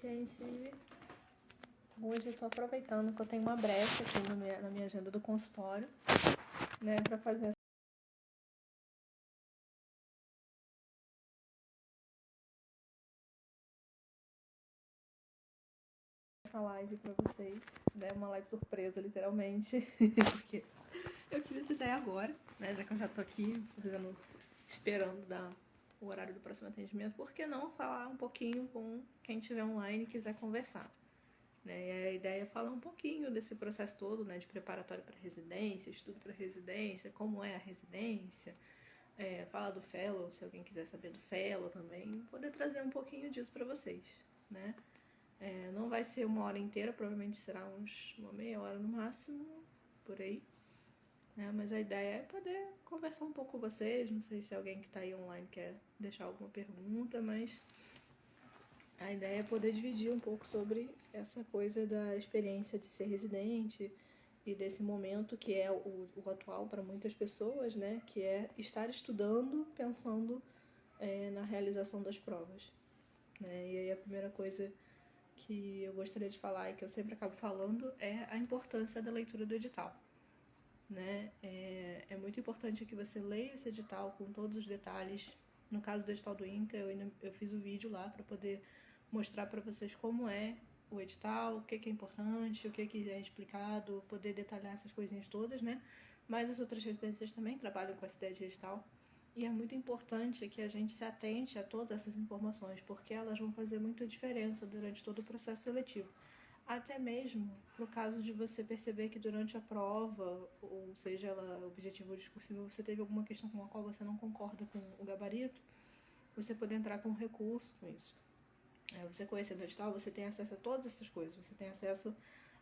gente. Hoje eu tô aproveitando que eu tenho uma brecha aqui na minha agenda do consultório, né, pra fazer essa live pra vocês, né, uma live surpresa, literalmente, porque eu tive essa ideia agora, né, já que eu já tô aqui esperando dar o horário do próximo atendimento, por que não falar um pouquinho com quem estiver online e quiser conversar? Né? E a ideia é falar um pouquinho desse processo todo, né, de preparatório para residência, estudo para residência, como é a residência, falar do fellow, se alguém quiser saber do fellow também, poder trazer um pouquinho disso para vocês, né? Não vai ser uma hora inteira, provavelmente será uma meia hora no máximo, por aí, né? Mas a ideia é poder conversar um pouco com vocês, não sei se alguém que está aí online quer deixar alguma pergunta, mas a ideia é poder dividir um pouco sobre essa coisa da experiência de ser residente e desse momento que é o atual para muitas pessoas, né? Que é estar estudando, pensando na realização das provas, né? E aí a primeira coisa que eu gostaria de falar e que eu sempre acabo falando é a importância da leitura do edital, né? É muito importante que você leia esse edital com todos os detalhes. No caso do edital do INCA, eu fiz o vídeo lá para poder mostrar para vocês como é o edital, o que é importante, o que é explicado, poder detalhar essas coisinhas todas, né? Mas as outras residências também trabalham com essa ideia de edital. E é muito importante que a gente se atente a todas essas informações, porque elas vão fazer muita diferença durante todo o processo seletivo. Até mesmo no caso de você perceber que durante a prova, ou seja ela objetivo ou discursivo, você teve alguma questão com a qual você não concorda com o gabarito, você poder entrar com recurso com isso. Você conhecendo o edital, você tem acesso a todas essas coisas, você tem acesso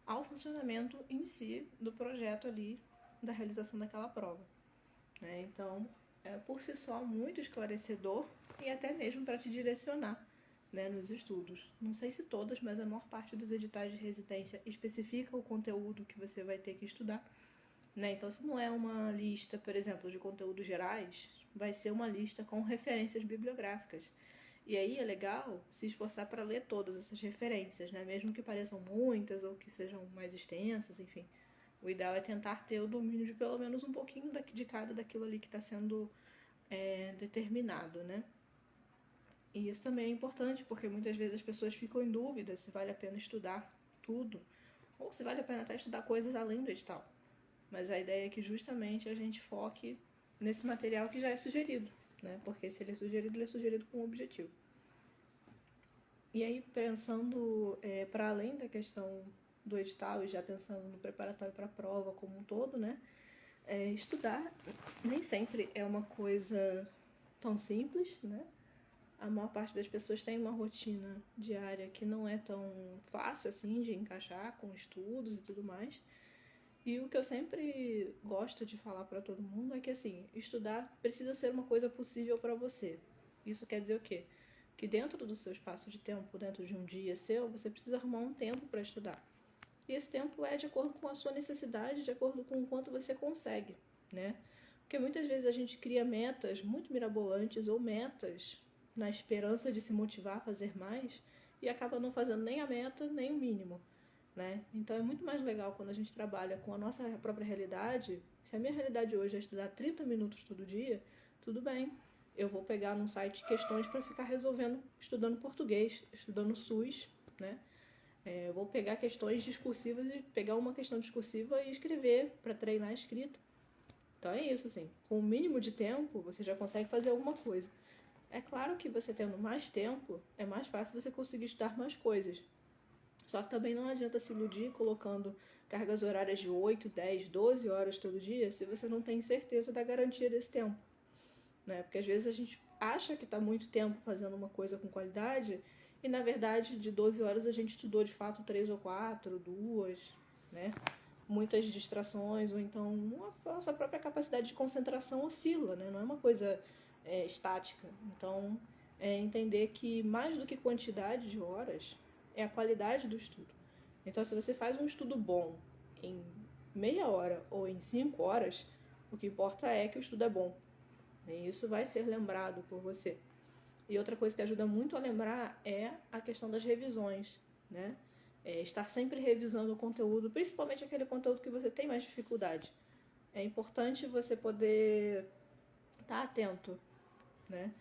ao funcionamento em si do projeto ali, da realização daquela prova. Então, por si só, muito esclarecedor e até mesmo para te direcionar, né, nos estudos. Não sei se todas, mas a maior parte dos editais de residência especifica o conteúdo que você vai ter que estudar, né? Então, se não é uma lista, por exemplo, de conteúdos gerais, vai ser uma lista com referências bibliográficas. E aí é legal se esforçar para ler todas essas referências, né? Mesmo que pareçam muitas ou que sejam mais extensas, enfim. O ideal é tentar ter o domínio de pelo menos um pouquinho de cada daquilo ali que está sendo determinado, né? E isso também é importante, porque muitas vezes as pessoas ficam em dúvida se vale a pena estudar tudo, ou se vale a pena até estudar coisas além do edital. Mas a ideia é que justamente a gente foque nesse material que já é sugerido, né? Porque se ele é sugerido com um objetivo. E aí, pensando para além da questão do edital e já pensando no preparatório para a prova como um todo, né? Estudar nem sempre é uma coisa tão simples, né? A maior parte das pessoas tem uma rotina diária que não é tão fácil assim de encaixar com estudos e tudo mais. E o que eu sempre gosto de falar para todo mundo é que assim, estudar precisa ser uma coisa possível para você. Isso quer dizer o quê? Que dentro do seu espaço de tempo, dentro de um dia seu, você precisa arrumar um tempo para estudar. E esse tempo é de acordo com a sua necessidade, de acordo com o quanto você consegue, né? Porque muitas vezes a gente cria metas muito mirabolantes ou metas na esperança de se motivar a fazer mais e acaba não fazendo nem a meta, nem o mínimo, né? Então é muito mais legal quando a gente trabalha com a nossa própria realidade. Se a minha realidade hoje é estudar 30 minutos todo dia, tudo bem. Eu vou pegar num site questões para ficar resolvendo, estudando português, estudando SUS, né? Eu vou pegar questões discursivas e pegar uma questão discursiva e escrever para treinar a escrita. Então é isso, assim. Com o mínimo de tempo, você já consegue fazer alguma coisa. É claro que você tendo mais tempo, é mais fácil você conseguir estudar mais coisas. Só que também não adianta se iludir colocando cargas horárias de 8, 10, 12 horas todo dia se você não tem certeza da garantia desse tempo, né? Porque às vezes a gente acha que está muito tempo fazendo uma coisa com qualidade e na verdade de 12 horas a gente estudou de fato 3 ou 4, 2, né? Muitas distrações ou então a nossa própria capacidade de concentração oscila, né? Não é uma coisa estática. Então entender que mais do que quantidade de horas é a qualidade do estudo. Então se você faz um estudo bom em meia hora ou em 5 horas, o que importa é que o estudo é bom. E isso vai ser lembrado por você. E outra coisa que ajuda muito a lembrar é a questão das revisões, né? Estar sempre revisando o conteúdo, principalmente aquele conteúdo que você tem mais dificuldade. É importante você poder estar atento, né?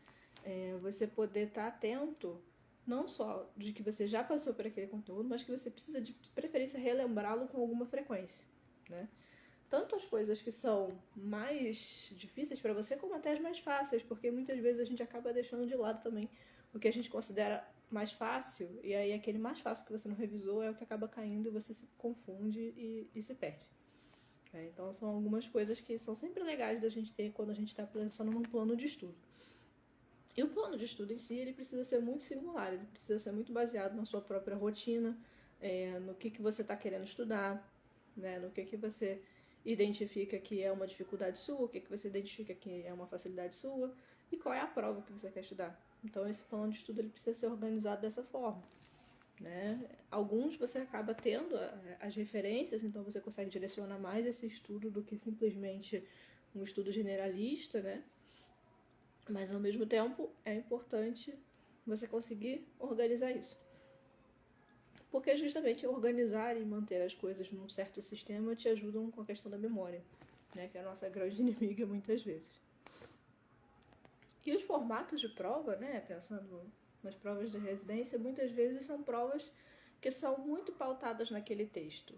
Você poder estar atento não só de que você já passou por aquele conteúdo, mas que você precisa de preferência relembrá-lo com alguma frequência, né? Tanto as coisas que são mais difíceis para você, como até as mais fáceis, porque muitas vezes a gente acaba deixando de lado também o que a gente considera mais fácil, e aí aquele mais fácil que você não revisou é o que acaba caindo e você se confunde e se perde. Então são algumas coisas que são sempre legais da gente ter quando a gente está pensando num plano de estudo. E o plano de estudo em si, ele precisa ser muito singular, ele precisa ser muito baseado na sua própria rotina, no que você está querendo estudar, né, no que você identifica que é uma dificuldade sua, o que você identifica que é uma facilidade sua e qual é a prova que você quer estudar. Então esse plano de estudo ele precisa ser organizado dessa forma, né? Alguns você acaba tendo as referências, então você consegue direcionar mais esse estudo do que simplesmente um estudo generalista, né? Mas ao mesmo tempo é importante você conseguir organizar isso. Porque justamente organizar e manter as coisas num certo sistema te ajudam com a questão da memória, né? Que é a nossa grande inimiga muitas vezes. E os formatos de prova, né? Pensando nas provas de residência, muitas vezes são provas que são muito pautadas naquele texto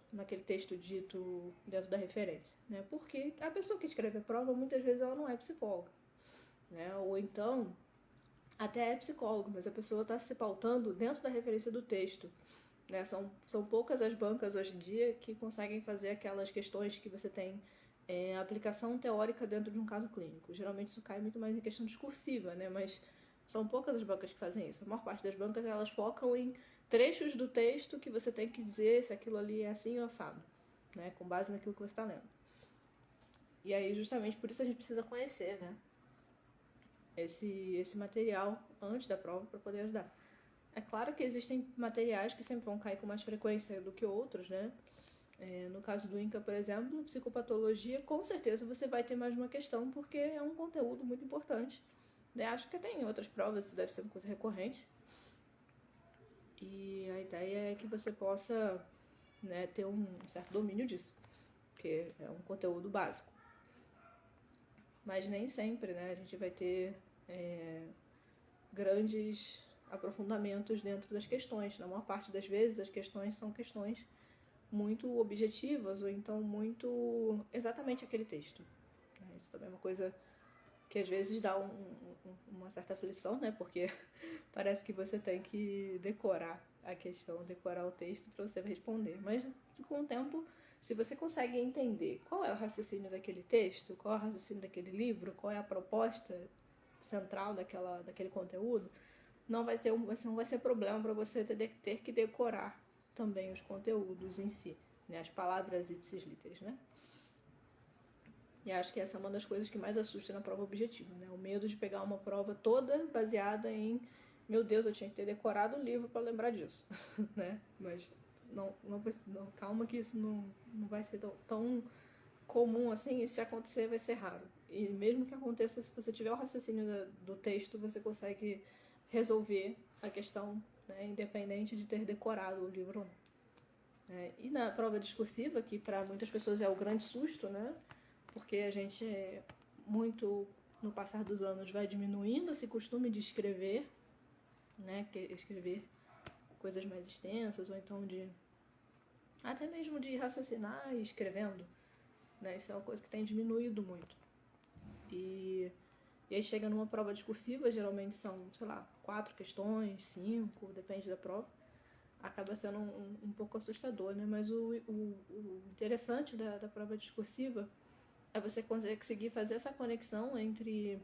dito dentro da referência, né? Porque a pessoa que escreve a prova, muitas vezes ela não é psicóloga, né? Ou então até é psicólogo, mas a pessoa está se pautando dentro da referência do texto, né? São poucas as bancas hoje em dia que conseguem fazer aquelas questões que você tem aplicação teórica dentro de um caso clínico. Geralmente isso cai muito mais em questão discursiva, né? Mas são poucas as bancas que fazem isso. A maior parte das bancas elas focam em trechos do texto que você tem que dizer se aquilo ali é assim ou assado, né? Com base naquilo que você está lendo. E aí justamente por isso a gente precisa conhecer, né? Esse material antes da prova para poder ajudar. É claro que existem materiais que sempre vão cair com mais frequência do que outros, né? No caso do INCA, por exemplo, psicopatologia, com certeza você vai ter mais uma questão, porque é um conteúdo muito importante. Acho que até em outras provas isso deve ser uma coisa recorrente. E a ideia é que você possa, né, ter um certo domínio disso, porque é um conteúdo básico. Mas nem sempre, né, a gente vai ter grandes aprofundamentos dentro das questões. Na maior parte das vezes, as questões são questões muito objetivas ou então muito exatamente aquele texto. Isso também é uma coisa que às vezes dá uma certa aflição, né? Porque parece que você tem que decorar a questão, decorar o texto para você responder. Mas com o tempo, se você consegue entender qual é o raciocínio daquele texto, qual é o raciocínio daquele livro, qual é a proposta central daquele conteúdo, não vai ser problema para você ter que decorar também os conteúdos em si, né? As palavras ipsis literis, né? E acho que essa é uma das coisas que mais assusta na prova objetiva, né? O medo de pegar uma prova toda baseada em meu Deus, eu tinha que ter decorado o livro para lembrar disso, né? Mas não, calma que isso não vai ser tão comum assim, e se acontecer vai ser raro. E mesmo que aconteça, se você tiver o raciocínio do texto, você consegue resolver a questão, né, independente de ter decorado o livro ou não. E na prova discursiva, que para muitas pessoas é o grande susto, né? Porque a gente, muito no passar dos anos, vai diminuindo esse costume de escrever, né? Escrever coisas mais extensas, ou então até mesmo de raciocinar e escrevendo, né? Isso é uma coisa que tem diminuído muito. E aí chega numa prova discursiva, geralmente são, 4 questões, 5, depende da prova. Acaba sendo um pouco assustador, né? Mas o interessante da prova discursiva é você conseguir fazer essa conexão entre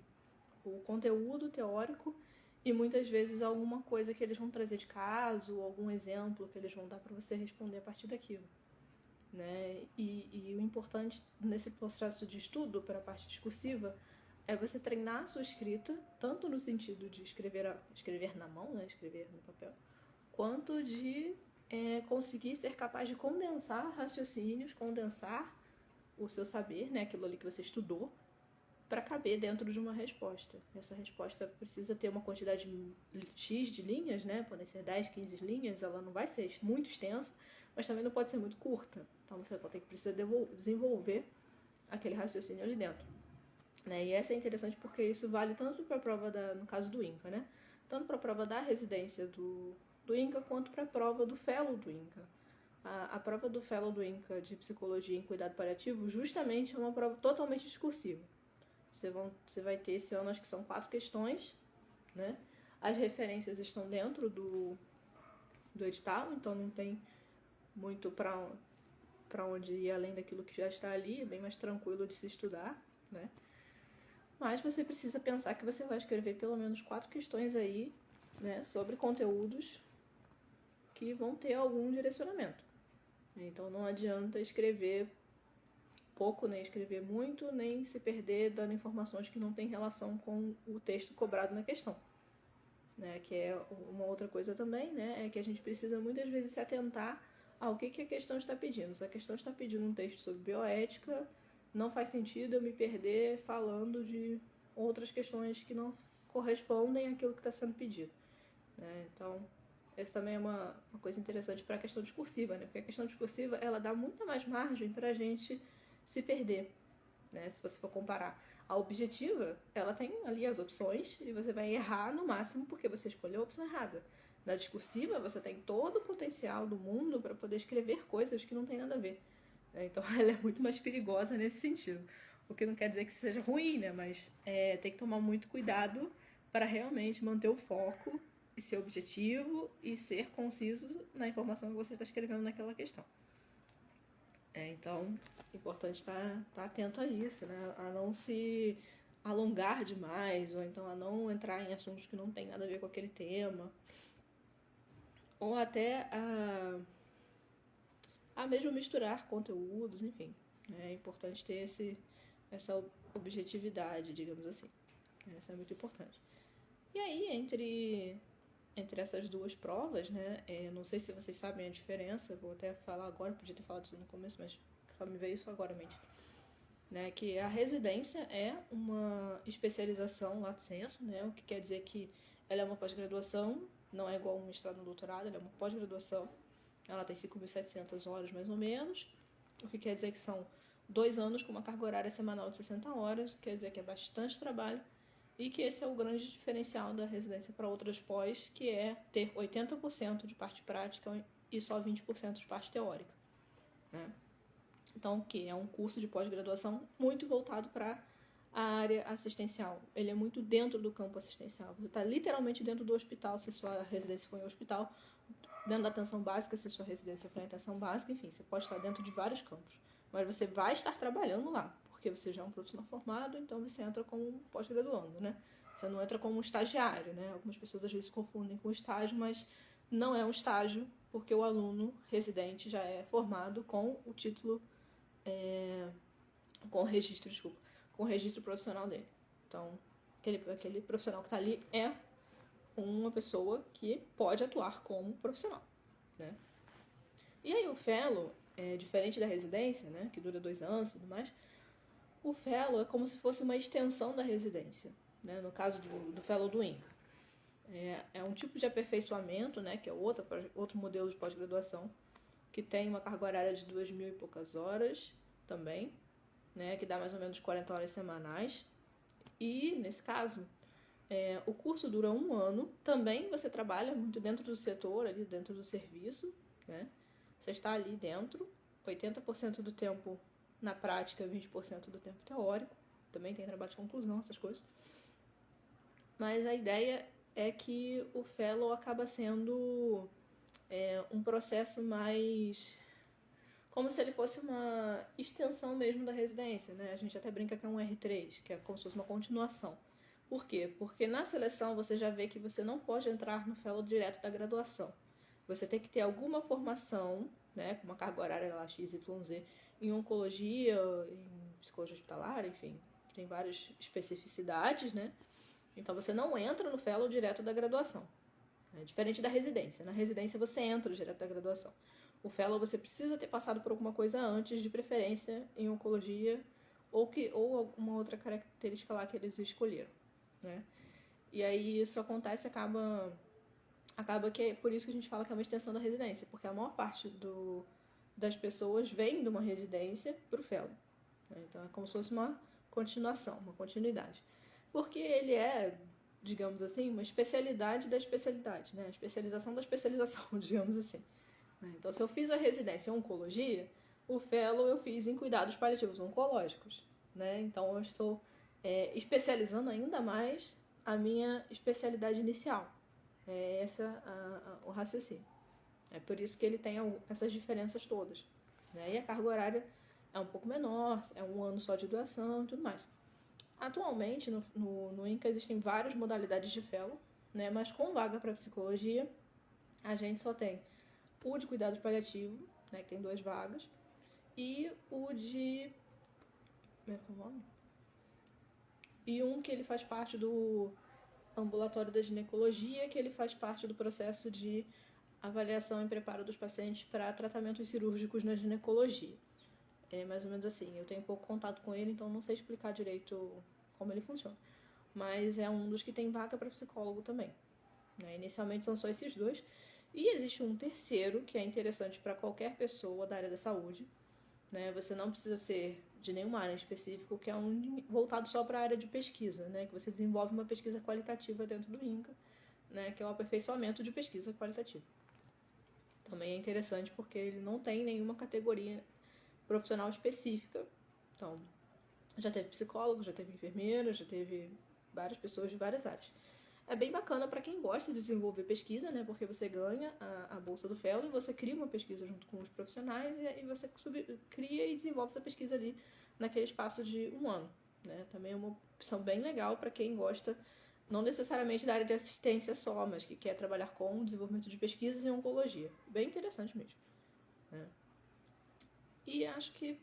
o conteúdo teórico e muitas vezes alguma coisa que eles vão trazer de caso, algum exemplo que eles vão dar para você responder a partir daquilo, né? E o importante nesse processo de estudo para a parte discursiva é você treinar a sua escrita, tanto no sentido de escrever na mão, né? Escrever no papel, quanto de conseguir ser capaz de condensar raciocínios, condensar o seu saber, né? Aquilo ali que você estudou, para caber dentro de uma resposta. Essa resposta precisa ter uma quantidade X de linhas, né? Podem ser 10, 15 linhas, ela não vai ser muito extensa, mas também não pode ser muito curta. Então você precisa desenvolver aquele raciocínio ali dentro. Né? E essa é interessante porque isso vale tanto para a prova, no caso do INCA, né? Tanto para a prova da residência do INCA, quanto para a prova do Fellow do INCA. A prova do Fellow do INCA de Psicologia em Cuidado Paliativo justamente é uma prova totalmente discursiva. Você vai ter esse ano, acho que são 4 questões, né? As referências estão dentro do edital, então não tem muito para onde ir além daquilo que já está ali, é bem mais tranquilo de se estudar, né? Mas você precisa pensar que você vai escrever pelo menos 4 questões aí, né, sobre conteúdos que vão ter algum direcionamento. Então não adianta escrever pouco, nem escrever muito, nem se perder dando informações que não têm relação com o texto cobrado na questão. Né? Que é uma outra coisa também, né? É que a gente precisa muitas vezes se atentar ao que a questão está pedindo. Se a questão está pedindo um texto sobre bioética, não faz sentido eu me perder falando de outras questões que não correspondem àquilo que está sendo pedido. Né? Então, essa também é uma coisa interessante para a questão discursiva, né? Porque a questão discursiva, ela dá muita mais margem para a gente se perder, né? Se você for comparar. A objetiva, ela tem ali as opções e você vai errar no máximo porque você escolheu a opção errada. Na discursiva, você tem todo o potencial do mundo para poder escrever coisas que não tem nada a ver. Né? Então, ela é muito mais perigosa nesse sentido. O que não quer dizer que seja ruim, né? Mas tem que tomar muito cuidado para realmente manter o foco e ser objetivo e ser conciso na informação que você está escrevendo naquela questão. Então, é importante estar atento a isso, né? A não se alongar demais, ou então a não entrar em assuntos que não tem nada a ver com aquele tema, ou até a mesmo misturar conteúdos, enfim. É importante ter essa objetividade, digamos assim. Isso é muito importante. E aí, entre essas duas provas, né? Não sei se vocês sabem a diferença, vou até falar agora, podia ter falado isso no começo, mas só me veio isso agora à mente. Né? Que a residência é uma especialização lato sensu, né? O que quer dizer que ela é uma pós-graduação, não é igual um mestrado ou doutorado, ela é uma pós-graduação. Ela tem 5.700 horas mais ou menos, o que quer dizer que são 2 anos com uma carga horária semanal de 60 horas, quer dizer que é bastante trabalho. E que esse é o grande diferencial da residência para outras pós, que é ter 80% de parte prática e só 20% de parte teórica. Né? Então, que é um curso de pós-graduação muito voltado para a área assistencial. Ele é muito dentro do campo assistencial. Você está literalmente dentro do hospital, se sua residência for em hospital, dentro da atenção básica, se sua residência for em atenção básica, enfim, você pode estar dentro de vários campos. Mas você vai estar trabalhando lá, porque você já é um profissional formado, então você entra como um pós-graduando, né? Você não entra como um estagiário, né? Algumas pessoas às vezes confundem com estágio, mas não é um estágio, porque o aluno residente já é formado com o título, com o registro profissional dele. Então, aquele profissional que está ali é uma pessoa que pode atuar como profissional, né? E aí o fellow, diferente da residência, né, que dura 2 anos e tudo mais, o fellow é como se fosse uma extensão da residência, né, no caso do fellow do INCA. É um tipo de aperfeiçoamento, né, que é outro modelo de pós-graduação, que tem uma carga horária de 2.000 e poucas horas também, né, que dá mais ou menos 40 horas semanais. E, nesse caso, o curso dura 1 ano. Também você trabalha muito dentro do setor, ali dentro do serviço, né? Você está ali dentro, 80% do tempo na prática, 20% do tempo teórico. Também tem trabalho de conclusão, essas coisas. Mas a ideia é que o fellow acaba sendo um processo mais... como se ele fosse uma extensão mesmo da residência, né? A gente até brinca que é um R3, que é como se fosse uma continuação. Por quê? Porque na seleção você já vê que você não pode entrar no fellow direto da graduação. Você tem que ter alguma formação, né, com uma carga horária lá, XYZ, em oncologia, em psicologia hospitalar, enfim, tem várias especificidades, né? Então você não entra no fellow direto da graduação. É diferente da residência. Na residência você entra direto da graduação. O fellow você precisa ter passado por alguma coisa antes, de preferência em oncologia ou alguma outra característica lá que eles escolheram, né? E aí isso acontece, acaba que é por isso que a gente fala que é uma extensão da residência, porque a maior parte das pessoas vem de uma residência para o fellow, né? Então é como se fosse uma continuação, uma continuidade. Porque ele é, digamos assim, uma especialidade da especialidade, né? A especialização da especialização, digamos assim. Então, se eu fiz a residência em oncologia, o fellow eu fiz em cuidados paliativos oncológicos, né? Então, eu estou especializando ainda mais a minha especialidade inicial. É esse o raciocínio. É por isso que ele tem essas diferenças todas, né? E a carga horária é um pouco menor, é 1 ano só de duração e tudo mais. Atualmente, no INCA, existem várias modalidades de fellow, né? Mas com vaga para psicologia, a gente só tem o de cuidados paliativos, né, que tem 2 vagas, e o de... Como é que é o nome? E um que ele faz parte do ambulatório da ginecologia, que ele faz parte do processo de avaliação e preparo dos pacientes para tratamentos cirúrgicos na ginecologia. É mais ou menos assim. Eu tenho pouco contato com ele, então não sei explicar direito como ele funciona. Mas é um dos que tem vaga para psicólogo também, né? Inicialmente são só esses 2. E existe um terceiro, que é interessante para qualquer pessoa da área da saúde, né? Você não precisa ser de nenhuma área específica, que é voltado só para a área de pesquisa, né? Que você desenvolve uma pesquisa qualitativa dentro do INCA, né? Que é o aperfeiçoamento de pesquisa qualitativa. Também é interessante porque ele não tem nenhuma categoria profissional específica. Então, já teve psicólogo, já teve enfermeira, já teve várias pessoas de várias áreas. É bem bacana para quem gosta de desenvolver pesquisa, né? Porque você ganha a bolsa do fellow e você cria uma pesquisa junto com os profissionais e você cria e desenvolve essa pesquisa ali naquele espaço de 1 ano, né? Também é uma opção bem legal para quem gosta, não necessariamente da área de assistência só, mas que quer trabalhar com o desenvolvimento de pesquisas em oncologia. Bem interessante mesmo, né? E acho que,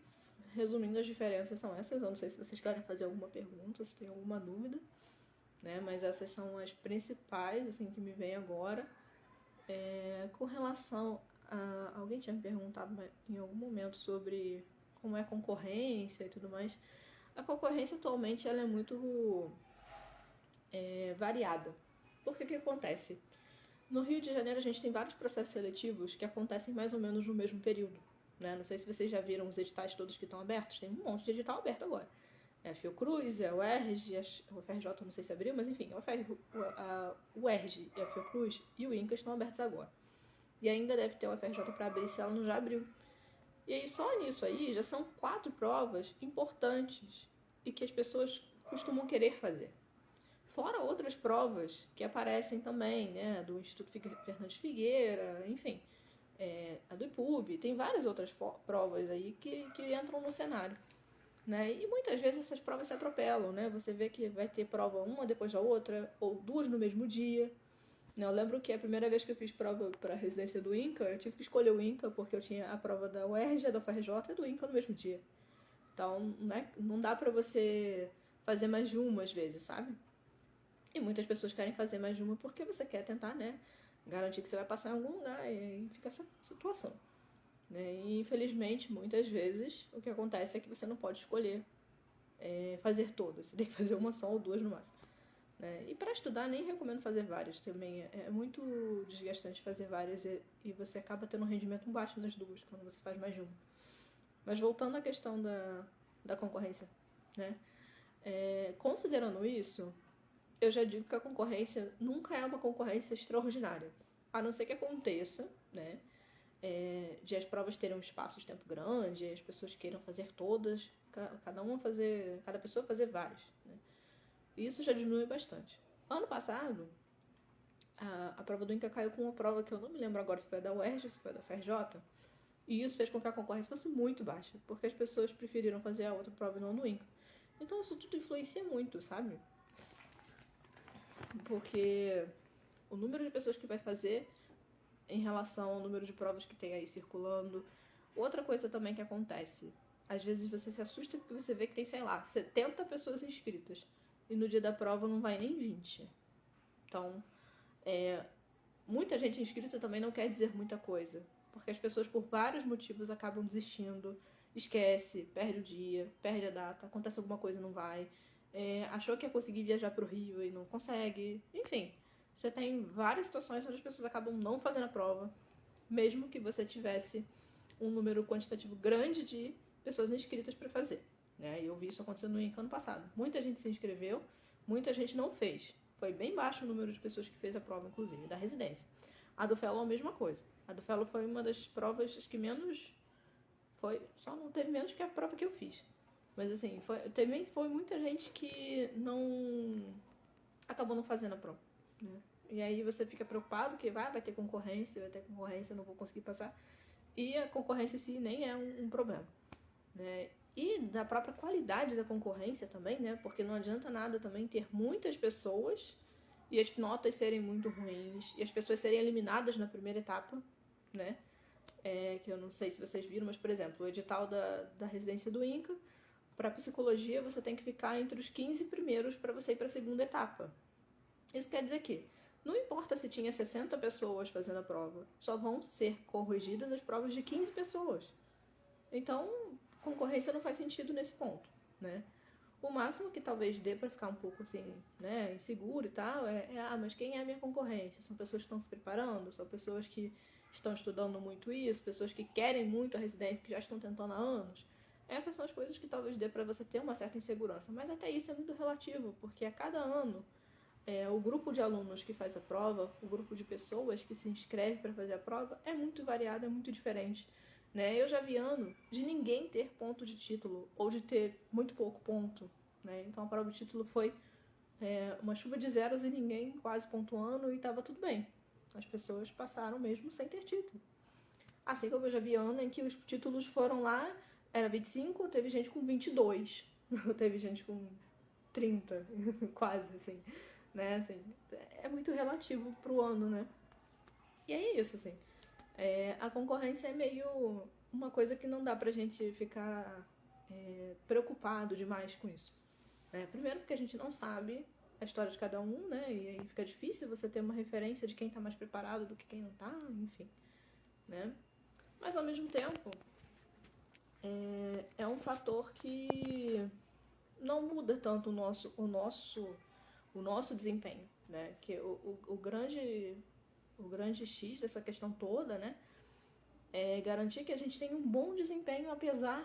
resumindo, as diferenças são essas. Eu não sei se vocês querem fazer alguma pergunta, se tem alguma dúvida, né? Mas essas são as principais, assim, que me vem agora. Com relação a... Alguém tinha me perguntado em algum momento sobre como é a concorrência e tudo mais. A concorrência atualmente ela é muito variada. Porque o que acontece? No Rio de Janeiro a gente tem vários processos seletivos que acontecem mais ou menos no mesmo período, né? Não sei se vocês já viram os editais todos que estão abertos. Tem um monte de edital aberto agora. É a Fiocruz, é o UERJ, o FRJ não sei se abriu, mas enfim, o UERJ e a Fiocruz e o INCA estão abertos agora. E ainda deve ter o FRJ para abrir se ela não já abriu. E aí só nisso aí já são 4 provas importantes e que as pessoas costumam querer fazer. Fora outras provas que aparecem também, né, do Instituto Fernandes Figueira, enfim, a do IPUB, tem várias outras provas aí que entram no cenário, né? E muitas vezes essas provas se atropelam, né? Você vê que vai ter prova uma depois da outra, ou 2 no mesmo dia. Eu lembro que a primeira vez que eu fiz prova para a residência do INCA, eu tive que escolher o INCA porque eu tinha a prova da UERJ, da UFRJ e do INCA no mesmo dia. Então, não dá para você fazer mais de uma às vezes, sabe? E muitas pessoas querem fazer mais de uma porque você quer tentar, né, garantir que você vai passar em algum lugar, e aí fica essa situação, né? E infelizmente, muitas vezes, o que acontece é que você não pode escolher fazer todas, você tem que fazer uma só ou 2 no máximo, né? E para estudar, nem recomendo fazer várias também, é muito desgastante fazer várias e você acaba tendo um rendimento baixo nas 2 quando você faz mais de uma. Mas voltando à questão da concorrência, né? Considerando isso, eu já digo que a concorrência nunca é uma concorrência extraordinária. A não ser que aconteça, né? De as provas terem um espaço de tempo grande, as pessoas queiram fazer todas, cada pessoa fazer várias, né? E isso já diminui bastante. Ano passado, a prova do INCA caiu com uma prova que eu não me lembro agora se foi da UERJ ou se foi da FRJ, e isso fez com que a concorrência fosse muito baixa, porque as pessoas preferiram fazer a outra prova e não no INCA. Então isso tudo influencia muito, sabe? Porque o número de pessoas que vai fazer em relação ao número de provas que tem aí circulando. Outra coisa também que acontece, às vezes você se assusta porque você vê que tem, sei lá, 70 pessoas inscritas e no dia da prova não vai nem 20. Então, muita gente inscrita também não quer dizer muita coisa, porque as pessoas por vários motivos acabam desistindo esquece, perde o dia, perde a data, acontece alguma coisa e não vai, achou que ia conseguir viajar pro Rio e não consegue, enfim. Você tem várias situações onde as pessoas acabam não fazendo a prova, mesmo que você tivesse um número quantitativo grande de pessoas inscritas para fazer. Né? Eu vi isso acontecendo no INCA ano passado. Muita gente se inscreveu, muita gente não fez. Foi bem baixo o número de pessoas que fez a prova, inclusive, da residência. A do Fellow é a mesma coisa. A do Fellow foi uma das provas que menos... Só não teve menos que a prova que eu fiz. Mas assim, também foi muita gente que não... acabou não fazendo a prova. Né? E aí você fica preocupado que vai ter concorrência, eu não vou conseguir passar. E a concorrência em si nem é um problema. Né? E da própria qualidade da concorrência também, né? Porque não adianta nada também ter muitas pessoas e as notas serem muito ruins e as pessoas serem eliminadas na primeira etapa, né? Que eu não sei se vocês viram, mas, por exemplo, o edital da residência do INCA, para psicologia você tem que ficar entre os 15 primeiros para você ir para a segunda etapa. Isso quer dizer que não importa se tinha 60 pessoas fazendo a prova, só vão ser corrigidas as provas de 15 pessoas. Então, concorrência não faz sentido nesse ponto, né? O máximo que talvez dê para ficar um pouco assim, né, inseguro e tal, mas quem é a minha concorrência? São pessoas que estão se preparando, são pessoas que estão estudando muito isso, pessoas que querem muito a residência, que já estão tentando há anos. Essas são as coisas que talvez dê para você ter uma certa insegurança, mas até isso é muito relativo, porque a cada ano o grupo de alunos que faz a prova, o grupo de pessoas que se inscreve para fazer a prova é muito variado, é muito diferente. Né? Eu já vi ano de ninguém ter ponto de título ou de ter muito pouco ponto. Né? Então a prova de título foi uma chuva de zeros e ninguém quase pontuando e estava tudo bem. As pessoas passaram mesmo sem ter título. Assim como eu já vi ano em que os títulos foram lá, era 25, teve gente com 22, teve gente com 30, quase assim. Né? Assim, é muito relativo pro ano, né? E é isso, assim. A concorrência é meio uma coisa que não dá pra gente ficar preocupado demais com isso. Primeiro porque a gente não sabe a história de cada um, né? E aí fica difícil você ter uma referência de quem tá mais preparado do que quem não tá, enfim. Né? Mas ao mesmo tempo, é um fator que não muda tanto o nosso desempenho, né? Que o grande X dessa questão toda, né? É garantir que a gente tenha um bom desempenho apesar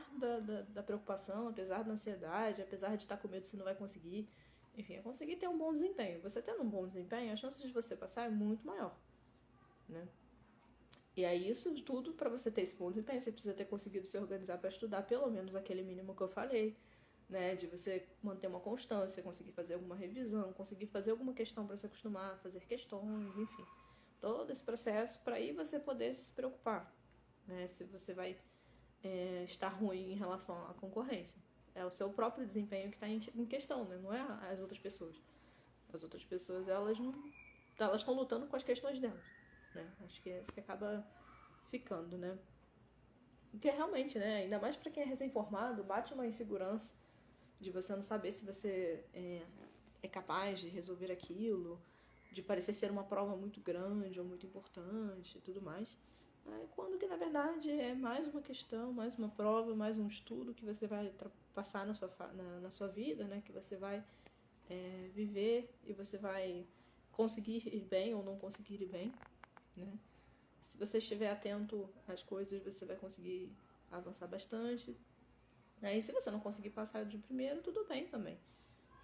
da preocupação, apesar da ansiedade, apesar de estar com medo se não vai conseguir. Enfim, é conseguir ter um bom desempenho. Você tendo um bom desempenho, a chance de você passar é muito maior. Né? E aí, isso tudo, para você ter esse bom desempenho, você precisa ter conseguido se organizar para estudar pelo menos aquele mínimo que eu falei. Né, de você manter uma constância, conseguir fazer alguma revisão, conseguir fazer alguma questão para se acostumar, fazer questões, enfim. Todo esse processo para aí você poder se preocupar, né, se você vai estar ruim em relação à concorrência. É o seu próprio desempenho que está em questão, né, não é as outras pessoas. As outras pessoas, elas estão lutando com as questões delas. Né? Acho que é isso que acaba ficando, né. Porque realmente, né, ainda mais para quem é recém-formado, bate uma insegurança de você não saber se você é capaz de resolver aquilo, de parecer ser uma prova muito grande ou muito importante e tudo mais. Quando que, na verdade, é mais uma questão, mais uma prova, mais um estudo que você vai passar na sua vida, né? Que você vai viver e você vai conseguir ir bem ou não conseguir ir bem. Né? Se você estiver atento às coisas, você vai conseguir avançar bastante. E se você não conseguir passar de primeiro, tudo bem também.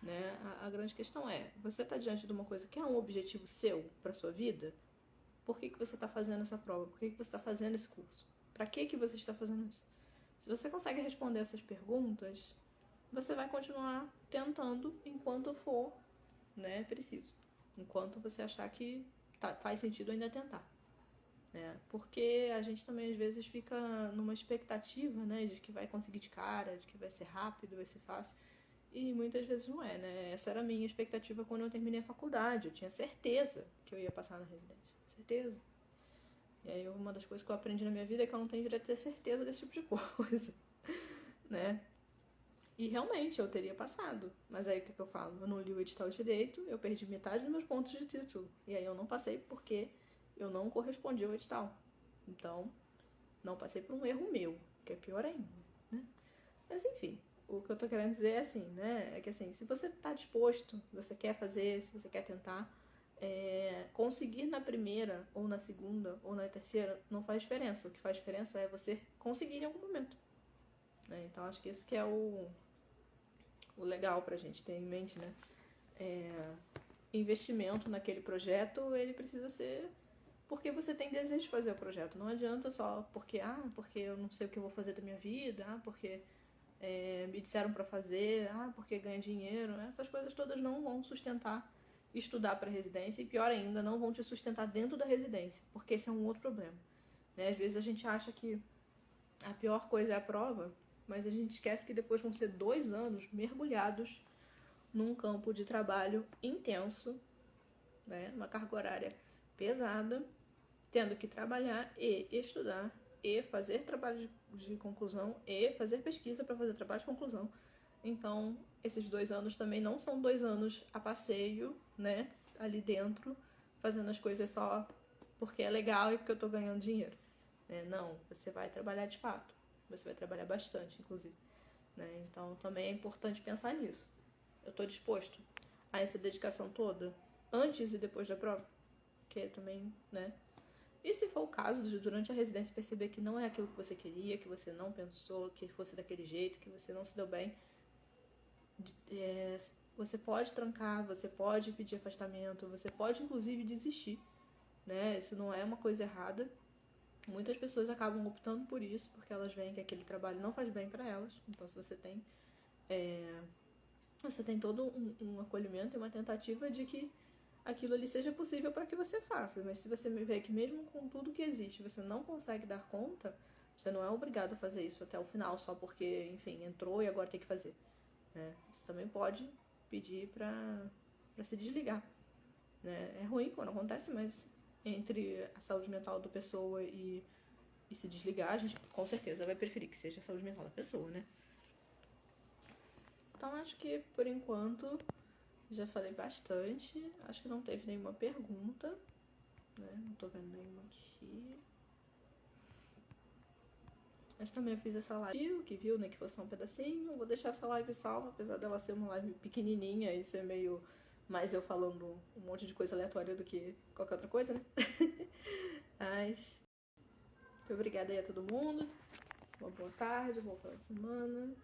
Né? A grande questão é, você está diante de uma coisa que é um objetivo seu para sua vida? Por que você está fazendo essa prova? Por que você está fazendo esse curso? Para que você está fazendo isso? Se você consegue responder essas perguntas, você vai continuar tentando enquanto for, né, preciso. Enquanto você achar que faz sentido ainda tentar. Porque a gente também às vezes fica numa expectativa, né, de que vai conseguir de cara, de que vai ser rápido, vai ser fácil, e muitas vezes não é, né? Essa era a minha expectativa quando eu terminei a faculdade, eu tinha certeza que eu ia passar na residência, certeza. E aí uma das coisas que eu aprendi na minha vida é que eu não tenho direito a ter certeza desse tipo de coisa, né? E realmente eu teria passado, mas aí o que eu falo? Eu não li o edital direito, eu perdi metade dos meus pontos de título, e aí eu não passei porque eu não correspondi ao edital. Então, não passei por um erro meu, que é pior ainda. né? Mas enfim, o que eu tô querendo dizer é assim, né? É que assim, se você tá disposto, você quer fazer, se você quer tentar, conseguir na primeira, ou na segunda, ou na terceira, não faz diferença. O que faz diferença é você conseguir em algum momento, né? Então acho que esse que é o legal pra gente ter em mente, né? Investimento naquele projeto, ele precisa ser porque você tem desejo de fazer o projeto. Não adianta só porque eu não sei o que eu vou fazer da minha vida, porque me disseram para fazer, porque ganha dinheiro. Essas coisas todas não vão sustentar estudar para residência e, pior ainda, não vão te sustentar dentro da residência, porque esse é um outro problema, né? Às vezes a gente acha que a pior coisa é a prova, mas a gente esquece que depois vão ser 2 anos mergulhados num campo de trabalho intenso, né? Uma carga horária pesada, tendo que trabalhar e estudar e fazer trabalho de conclusão e fazer pesquisa para fazer trabalho de conclusão. Então, esses 2 anos também não são 2 anos a passeio, né? Ali dentro, fazendo as coisas só porque é legal e porque eu tô ganhando dinheiro, né? Não, você vai trabalhar de fato. Você vai trabalhar bastante, inclusive, né? Então, também é importante pensar nisso. Eu tô disposto a essa dedicação toda, antes e depois da prova? Que também, né? E se for o caso de durante a residência perceber que não é aquilo que você queria, que você não pensou, que fosse daquele jeito, que você não se deu bem, você pode trancar, você pode pedir afastamento, você pode inclusive desistir, né? Isso não é uma coisa errada. Muitas pessoas acabam optando por isso porque elas veem que aquele trabalho não faz bem para elas. Então, se você tem todo um acolhimento e uma tentativa de que aquilo ali seja possível para que você faça. Mas se você vê que mesmo com tudo que existe você não consegue dar conta, você não é obrigado a fazer isso até o final só porque, enfim, entrou e agora tem que fazer, né? Você também pode pedir para se desligar, né? É ruim quando acontece, mas entre a saúde mental da pessoa e se desligar, a gente com certeza vai preferir que seja a saúde mental da pessoa, né? Então acho que por enquanto já falei bastante. Acho que não teve nenhuma pergunta, né? Não tô vendo nenhuma aqui. Mas também eu fiz essa live, que viu, né, que fosse só um pedacinho. Vou deixar essa live salva, apesar dela ser uma live pequenininha e ser meio mais eu falando um monte de coisa aleatória do que qualquer outra coisa, né? Mas muito obrigada aí a todo mundo. Uma boa tarde, um bom final de semana.